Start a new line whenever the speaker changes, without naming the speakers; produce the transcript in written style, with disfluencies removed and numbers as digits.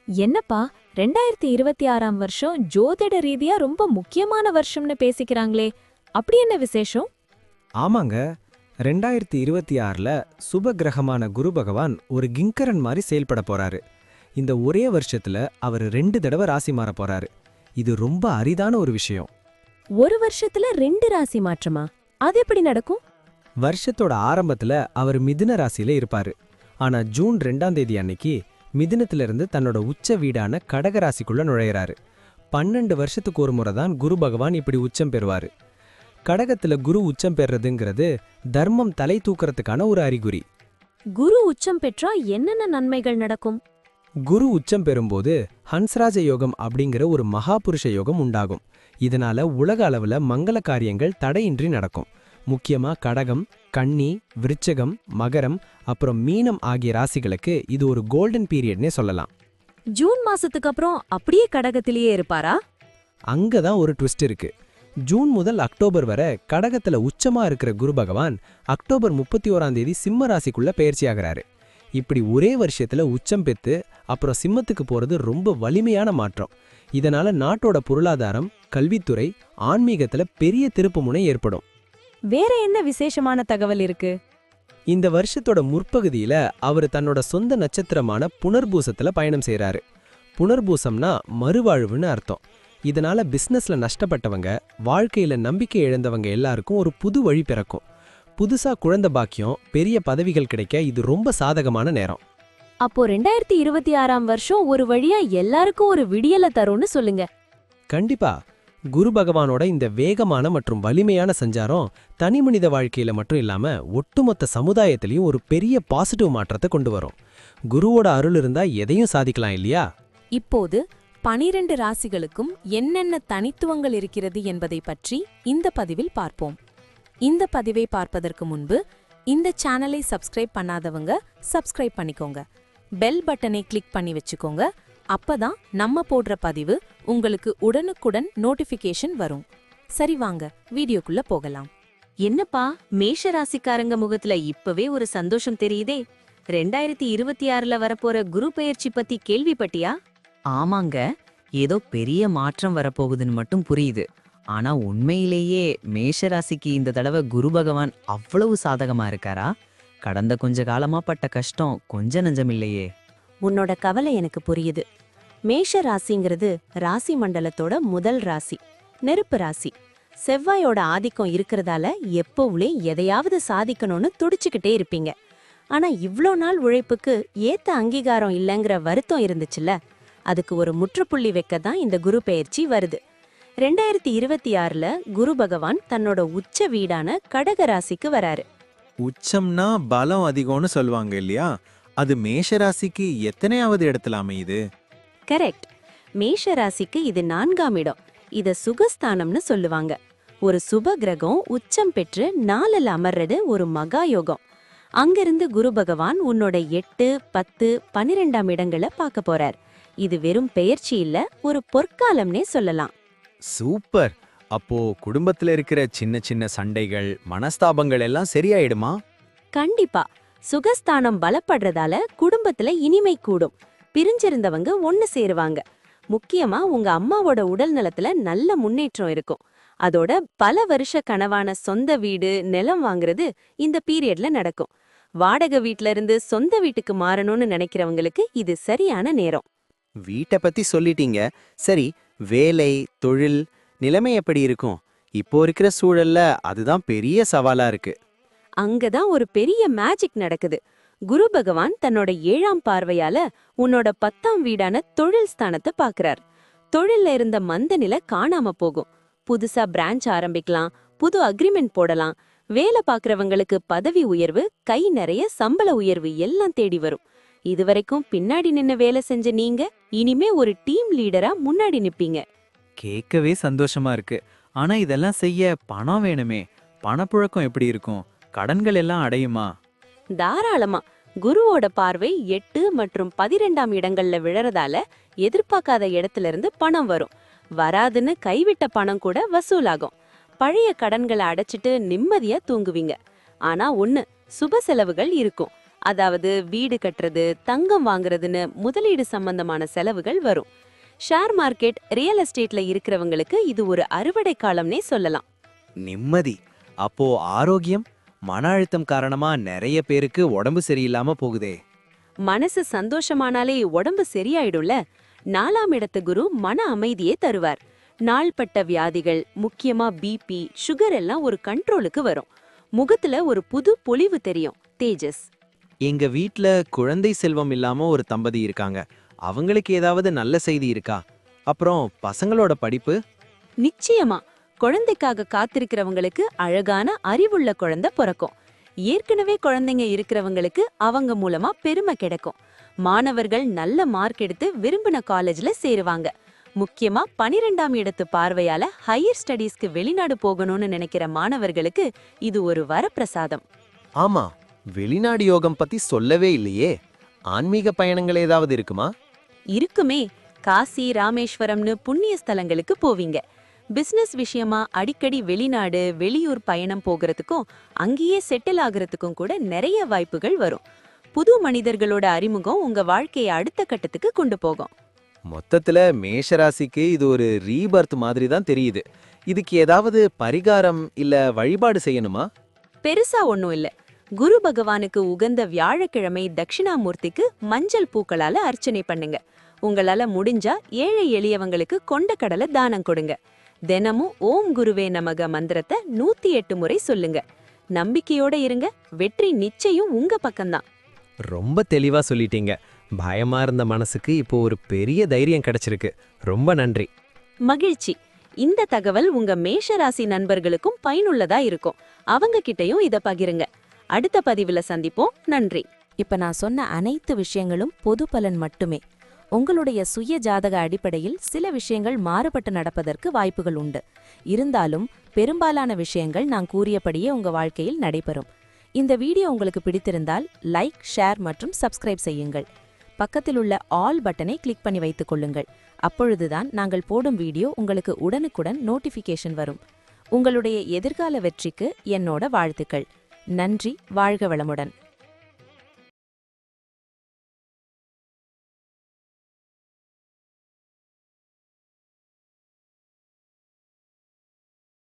என்னப்பா 2026ஆம் வருஷம் ஜோதிட ரீதியா ரொம்ப முக்கியமான வருஷம்னு பேசிக்கிறாங்களே, அப்படி என்ன விசேஷம்?
ஆமாங்க. 2026ல சுப கிரகமான குரு பகவான் ஒரு கிங்கரன் மாதிரி செயல்பட போறாரு. இந்த ஒரே வருஷத்துல அவர் 2 தடவை ராசி மாற போறாரு. இது ரொம்ப அரிதான ஒரு விஷயம்.
ஒரு வருஷத்துல 2 ராசி மாற்றமா? அது எப்படி நடக்கும்?
வருஷத்தோட ஆரம்பத்துல அவர் மிதுன ராசியில இருப்பாரு. ஆனா ஜூன் 2ஆம் தேதி அன்னைக்கு மிதுனத்திலிருந்து தன்னோட உச்ச வீடான கடக ராசிக்குள்ள நுழையிறாரு. 12 வருஷத்துக்கு ஒரு முறை தான் குரு பகவான் இப்படி உச்சம் பெறுவாரு. கடகத்துல குரு உச்சம் பெறதுங்கிறது தர்மம் தலை தூக்கறதுக்கான ஒரு அறிகுறி.
குரு உச்சம் பெற்றா என்னென்ன நன்மைகள் நடக்கும்?
குரு உச்சம் பெறும்போது ஹன்ஸ்ராஜ யோகம் அப்படிங்கிற ஒரு மகாபுருஷ யோகம் உண்டாகும். இதனால உலக அளவுல மங்கள காரியங்கள் தடையின்றி நடக்கும். முக்கியமா கடகம், கன்னி, விருச்சகம், மகரம் அப்புறம் மீனம் ஆகிய ராசிகளுக்கு இது ஒரு கோல்டன் பீரியட்னே சொல்லலாம்.
ஜூன் மாசத்துக்கு அப்புறம் அப்படியே கடகத்திலேயே இருப்பாரா?
அங்கதான் ஒரு ட்விஸ்ட் இருக்கு. ஜூன் முதல் அக்டோபர் வரை கடகத்துல உச்சமா இருக்கிற குரு பகவான் அக்டோபர் 31ஆம் தேதி சிம்ம ராசிக்குள்ள பெயர்ச்சியாகிறாரு. இப்படி ஒரே வருஷத்துல உச்சம் பெத்து அப்புறம் சிம்மத்துக்கு போறது ரொம்ப வலிமையான மாற்றம். இதனால நாட்டோட பொருளாதாரம், கல்வித்துறை, ஆன்மீகத்துல பெரிய திருப்புமுனை ஏற்படும்.
வேற என்ன விசேஷமான தகவல் இருக்கு?
இந்த வருஷத்தோட முற்பகுதியில அவர் தன்னோட சொந்த நட்சத்திரமான புனர்பூசத்துல பயணம் செய்றாரு. புனர்பூசம்னா மறுவாழ்வுன்னு அர்த்தம். இதனால பிசினஸ்ல நஷ்டப்பட்டவங்க, வாழ்க்கையில நம்பிக்கை இழந்தவங்க எல்லாருக்கும் ஒரு புது வழி பிறக்கும். புதுசா குழந்தை பாக்கியம், பெரிய பதவிகள் கிடைக்க இது ரொம்ப சாதகமான நேரம்.
அப்போ 2026ஆம் வருஷம் ஒரு வழியா எல்லாருக்கும் ஒரு விடியல தரும்னு சொல்லுங்க.
கண்டிப்பா. குரு பகவானோட இந்த வேகமான மற்றும் வலிமையான சஞ்சாரம் தனிமனித வாழ்க்கையில மட்டும் இல்லாம ஒட்டுமொத்த சமுதாயத்திலையும் ஒரு பெரிய பாசிட்டிவ் மாற்றத்தை கொண்டு வரும். குருவோட அருள் இருந்தா எதையும் சாதிக்கலாம் இல்லையா?
இப்போது 12 ராசிகளுக்கும் என்னென்ன தனித்துவங்கள் இருக்கிறது என்பதை பற்றி இந்த பதிவில் பார்ப்போம். இந்த பதிவை பார்ப்பதற்கு முன்பு இந்த சேனலை சப்ஸ்கிரைப் பண்ணாதவங்க சப்ஸ்கிரைப் பண்ணிக்கோங்க. பெல் பட்டனை கிளிக் பண்ணி வச்சுக்கோங்க. அப்பதான் நம்ம போடுற பதிவு உங்களுக்கு உடனுக்குடன் நோட்டிஃபிகேஷன் வரும். சரி, வாங்க வீடியோக்குள்ள போகலாம். என்னப்பா, மேஷ ராசிக்காரங்க முகத்துல இப்பவே ஒரு சந்தோஷம் தெரியுதே. 2026ல வரப்போற குரு பெயர்ச்சி பத்தி கேள்விப்பட்டியா?
ஆமாங்க, ஏதோ பெரிய மாற்றம் வரப்போகுதுன்னு மட்டும் புரியுது. ஆனா உண்மையிலேயே மேஷராசிக்கு இந்த தடவை குரு பகவான் அவ்வளவு சாதகமா இருக்காரா? கடந்த கொஞ்ச காலமா பட்ட கஷ்டம் கொஞ்ச நஞ்சமில்லையே.
உன்னோட கவலை எனக்கு புரியுது. மேஷ ராசிங்கிறது ராசி மண்டலத்தோட முதல் ராசி, நெருப்பு ராசி. செவ்வாயோட ஆதிக்கம் இருக்கிறதால எப்பவுமே எதையாவது சாதிக்கணும்னு துடிச்சுக்கிட்டே இருப்பீங்க. ஆனா இவ்ளோ நாள் உழைப்புக்கு ஏத்த அங்கீகாரம் இல்லைங்கிற வருத்தம் இருந்துச்சுல்ல, அதுக்கு ஒரு முற்றுப்புள்ளி வைக்க தான் இந்த குரு பெயர்ச்சி வருது. 2026ல குரு பகவான் தன்னோட உச்ச வீடான கடக ராசிக்கு வராரு.
உச்சம்னா பலம் அதிகம்னு சொல்லுவாங்க இல்லையா? அது மேஷராசிக்கு எத்தனையாவது இடத்துல அமையுது?
கரெக்ட். மேஷ ராசிக்கு இது 4ஆம் இடம். இத சுகஸ்தானம்னு சொல்லுவாங்க. ஒரு சுப கிரகம் உச்சம் பெற்று 4ல் அமர்றது ஒரு மகா யோகம். அங்கிருந்து குரு பகவான் உன்னோட 8, 10, 12ஆம் இடங்களை பார்க்க போறார். இது வெறும் பெயர்ச்சி இல்ல, ஒரு பொற்காலம்னே சொல்லலாம்.
சூப்பர். அப்போ குடும்பத்துல இருக்கிற சின்ன சின்ன சண்டைகள், மனஸ்தாபங்கள் எல்லாம் சரியாயிடுமா?
கண்டிப்பா. சுகஸ்தானம் பலப்படுறதால குடும்பத்துல இனிமை கூடும். பிரிஞ்சிருந்தவங்க ஒன்னு சேருவாங்க. முக்கியமா உங்க அம்மாவோட உடல் நலத்துல நல்ல முன்னேற்றம் இருக்கும். அதோட பல வருஷ கனவான சொந்த வீடு, நிலம் வாங்குறது இந்த பீரியட்ல நடக்கும். வாடகை வீட்ல இருந்து சொந்த வீட்டுக்கு மாறணும்னு நினைக்கிறவங்களுக்கு இது சரியான நேரம்.
வீட்டை பத்தி சொல்லிட்டீங்க. சரி, வேலை, தொழில் நிலைமை எப்படி இருக்கும்? இப்போ இருக்கிற சூழல்ல அதுதான் பெரிய சவாலா இருக்கு.
அங்கதான் ஒரு பெரிய மேஜிக் நடக்குது. குரு பகவான் தன்னோட 7ஆம் பார்வையால உன்னோட 10ஆம் வீடான தொழில் ஸ்தானத்தை பாக்குறார். தொழில்ல இருந்த மந்த நிலை காணாம போகும். புதுசா பிரான்ச் ஆரம்பிக்கலாம், புது அக்ரிமெண்ட் போடலாம். வேலை பாக்குறவங்களுக்கு பதவி உயர்வு, கை நிறைய சம்பள உயர்வு எல்லாம் தேடி வரும். இதுவரைக்கும் பின்னாடி நின்னு வேலை செஞ்ச நீங்க இனிமே ஒரு டீம் லீடரா முன்னாடி நிப்பீங்க.
கேட்கவே சந்தோஷமா இருக்கு. ஆனா இதெல்லாம் செய்ய பணம் வேணுமே. பணப்புழக்கம் எப்படி இருக்கும்? கடன்கள் எல்லாம் அடையுமா?
தாராளமா. குருவோட பார்வை 8 மற்றும் 12ஆம் இடங்கள்ல விழறதால எதிர்பார்க்காத இடத்துல இருந்து பணம் வரும். வராதுன்னு கைவிட்ட பணம் கூட வசூலாகும். பழைய கடன்களை அடைச்சிட்டு நிம்மதியா தூங்குவீங்க. ஆனா ஒண்ணு, சுப செலவுகள் இருக்கும். அதாவது வீடு கட்டுறது, தங்கம் வாங்குறதுன்னு முதலீடு சம்பந்தமான செலவுகள் வரும். ஷேர் மார்க்கெட், ரியல் எஸ்டேட்ல இருக்கிறவங்களுக்கு இது ஒரு அறுவடை காலம்னே சொல்லலாம்.
நிம்மதி. அப்போ ஆரோக்கியம், மன அழுத்தம் காரணமா நிறைய பேருக்கு உடம்பு சரியில்லாம போகுதே.
மனசு சந்தோஷமானாலே உடம்பு சரியாயிடும்ல. 4ஆம் இடத்து குரு மன அமைதியே தருவார். நாள்பட்ட வியாதிகள், முக்கியமா பிபி, சுகர் எல்லாம் ஒரு கண்ட்ரோலுக்கு வரும். முகத்துல ஒரு புது பொலிவு தெரியும், தேஜஸ்.
எங்க வீட்ல குழந்தை செல்வம் இல்லாம ஒரு தம்பதி இருக்காங்க. அவங்களுக்கு ஏதாவது நல்ல செய்தி இருக்கா? அப்புறம் பசங்களோட படிப்பு?
நிச்சயமா, குழந்தைக்காக காத்திருக்கிறவங்களுக்கு அழகான அறிவுள்ள குழந்தை பிறக்கும். ஏற்கனவே குழந்தைங்க இருக்கிறவங்களுக்கு அவங்க மூலமா பெருமை கிடைக்கும். மாணவர்கள் நல்ல மார்க் எடுத்து விரும்பின காலேஜ்ல சேருவாங்க. முக்கியமா 12ஆம் இடத்து பார்வையால ஹையர் ஸ்டடீஸ்க்கு வெளிநாடு போகணும்னு நினைக்கிற மாணவர்களுக்கு இது ஒரு வரப்பிரசாதம்.
ஆமா, வெளிநாடு யோகம் பத்தி சொல்லவே இல்லையே. ஆன்மீக பயணங்கள் ஏதாவது இருக்குமா?
இருக்குமே. காசி, ராமேஸ்வரம்னு புண்ணிய ஸ்தலங்களுக்கு போவீங்க. பிசினஸ் விஷயமா அடிக்கடி வெளிநாடு, வெளியூர் பயணம் போகிறதுக்கும் அங்கேயே செட்டில் ஆகிறதுக்கும் கூட நிறைய வாய்ப்புகள் வரும். புது மனிதர்களோட அறிமுகம் உங்க வாழ்க்கையை அடுத்த கட்டத்துக்கு கொண்டு போகும்.
மொத்தத்துல மேஷராசிக்கு இது ஒரு ரீபர்த் மாதிரி தான் தெரியுது. இதுக்கு ஏதாவது பரிகாரம் இல்ல வழிபாடு செய்யணுமா?
பெருசா ஒண்ணும் இல்ல. குரு பகவானுக்கு உகந்த வியாழக்கிழமை தட்சிணாமூர்த்திக்கு மஞ்சள் பூக்களால அர்ச்சனை பண்ணுங்க. உங்களால முடிஞ்சா ஏழை எளியவங்களுக்கு கொண்டக்கடலை தானம் கொடுங்க. தினமும் ஓம் குருவே நமக மந்திரத்தை 108 முறை சொல்லுங்க. நம்பிக்கையோட இருங்க, வெற்றி நிச்சயம் உங்க பக்கம்தான்.
ரொம்ப தெளிவா சொல்லிட்டீங்க. பயமா இருந்த மனசுக்கு இப்போ ஒரு பெரிய தைரியம் கிடைச்சிருக்கு. ரொம்ப நன்றி.
மகிழ்ச்சி. இந்த தகவல் உங்க மேஷராசி நண்பர்களுக்கும் பயனுள்ளதா இருக்கும். அவங்க கிட்டயும் இத பகிருங்க. அடுத்த பதிவுல சந்திப்போம். நன்றி. இப்ப நான் சொன்ன அனைத்து விஷயங்களும் பொது பலன் மட்டுமே. உங்களுடைய சுய ஜாதக அடிப்படையில் சில விஷயங்கள் மாறுபட்டு நடப்பதற்கு வாய்ப்புகள் உண்டு. இருந்தாலும் பெரும்பாலான விஷயங்கள் நான் கூறியபடியே உங்க வாழ்க்கையில் நடைபெறும். இந்த வீடியோ உங்களுக்கு பிடித்திருந்தால் லைக், ஷேர் மற்றும் சப்ஸ்கிரைப் செய்யுங்கள். பக்கத்தில் உள்ள ஆல் பட்டனை கிளிக் பண்ணி வைத்துக் கொள்ளுங்கள். அப்பொழுதுதான் நாங்கள் போடும் வீடியோ உங்களுக்கு உடனுக்குடன் நோட்டிஃபிகேஷன் வரும். உங்களுடைய எதிர்கால வெற்றிக்கு என்னோட வாழ்த்துக்கள். நன்றி. வாழ்க வளமுடன்.